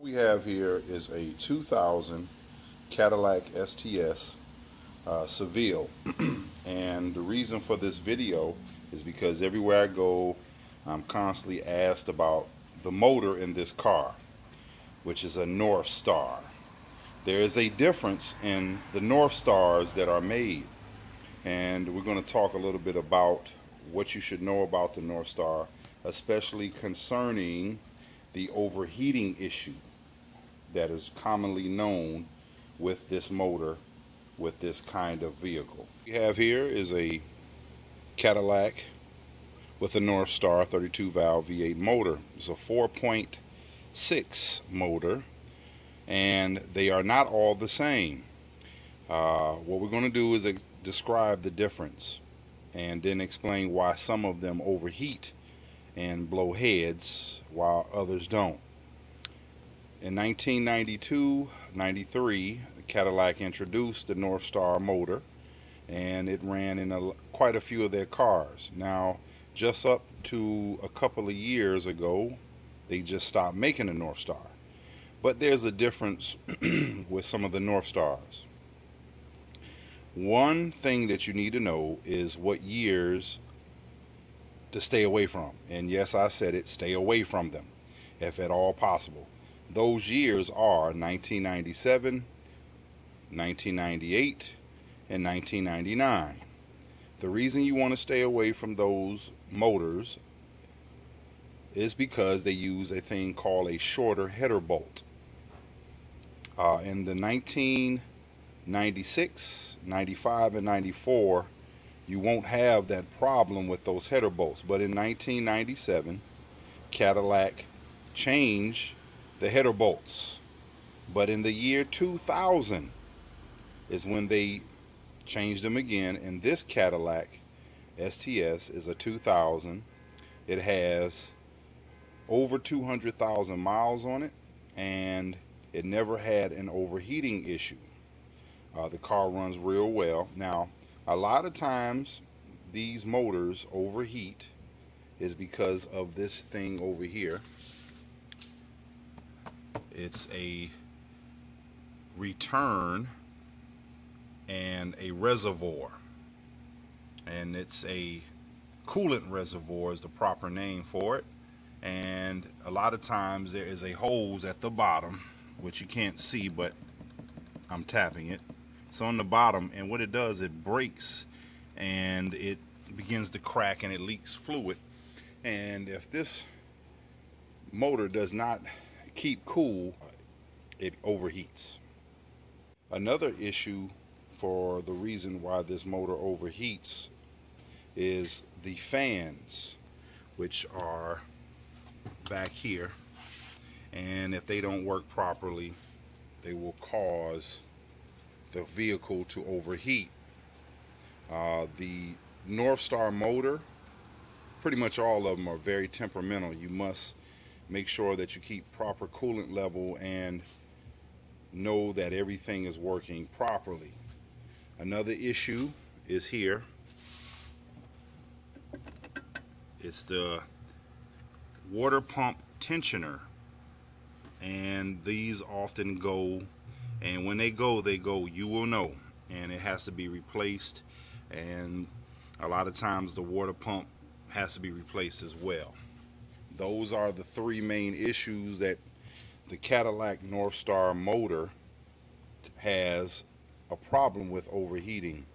We have here is a 2000 Cadillac STS Seville. And the reason for this video is because everywhere I go, I'm constantly asked about the motor in this car, which is a North Star. There is a difference in the North Stars that are made, and we're going to talk a little bit about what you should know about the North Star, especially concerning the overheating issue that is commonly known with this motor, with this kind of vehicle. We have here is a Cadillac with a North Star 32 valve V8 motor. It's a 4.6 motor, and they are not all the same. What we're going to do is describe the difference and then explain why some of them overheat and blow heads while others don't. In 1992-93, Cadillac introduced the North Star motor, and it ran in quite a few of their cars. Now, just up to a couple of years ago, they just stopped making the North Star. But there's a difference with some of the North Stars. One thing that you need to know is what years to stay away from. And yes, I said it, stay away from them if at all possible. Those years are 1997, 1998, and 1999. The reason you want to stay away from those motors is because they use a thing called a shorter header bolt. In the 1996, 95, and 94, you won't have that problem with those header bolts. But in 1997, Cadillac changed the header bolts. But in the year 2000 is when they changed them again, and this Cadillac STS is a 2000. It has over 200,000 miles on it, and it never had an overheating issue. The car runs real well. Now, a lot of times these motors overheat is because of this thing over here. It's a return and a reservoir, and it's a coolant reservoir is the proper name for it. And a lot of times there is a hose at the bottom, which you can't see, but I'm tapping it. It's on the bottom, and what it does, it breaks and it begins to crack and it leaks fluid. And if this motor does not keep cool, it overheats. Another issue for the reason why this motor overheats is the fans, which are back here, and if they don't work properly, they will cause the vehicle to overheat. The North Star motor, pretty much all of them are very temperamental. You must make sure that you keep proper coolant level and know that everything is working properly. Another issue is here. It's the water pump tensioner, and these often go, and when they go, you will know, and it has to be replaced, and a lot of times the water pump has to be replaced as well. Those are the three main issues that the Cadillac North Star motor has a problem with overheating.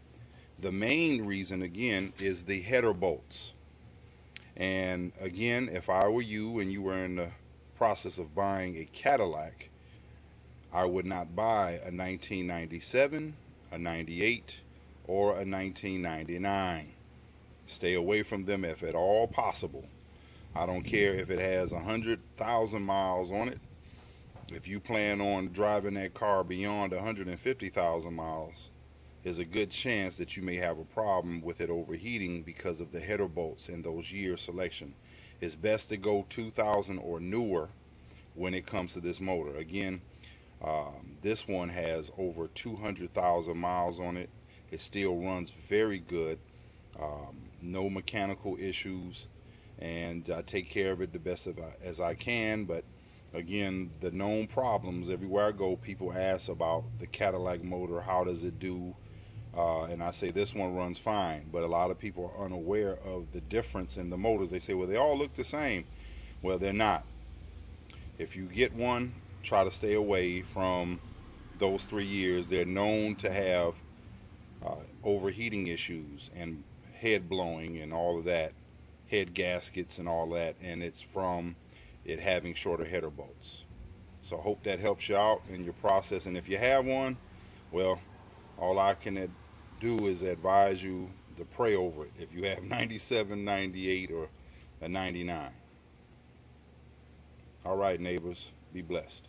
The main reason, again, is the header bolts. And again, if I were you and you were in the process of buying a Cadillac, I would not buy a 1997, a 98, or a 1999. Stay away from them if at all possible. I don't care if it has 100,000 miles on it. If you plan on driving that car beyond 150,000 miles, there's a good chance that you may have a problem with it overheating because of the header bolts in those year selection. It's best to go 2000 or newer when it comes to this motor. Again, this one has over 200,000 miles on it. It still runs very good. No mechanical issues, and I take care of it the best as I can, but Again, the known problems, everywhere I go, people ask about the Cadillac motor, how does it do? And I say this one runs fine, but a lot of people are unaware of the difference in the motors. They say, well, they all look the same. Well, they're not. If you get one, try to stay away from those 3 years. They're known to have overheating issues and head blowing and all of that, head gaskets and all that, and it's from it having shorter header bolts. So I hope that helps you out in your process. And if you have one, well, all I can do is advise you to pray over it if you have 97, 98, or a 99. All right, neighbors, be blessed.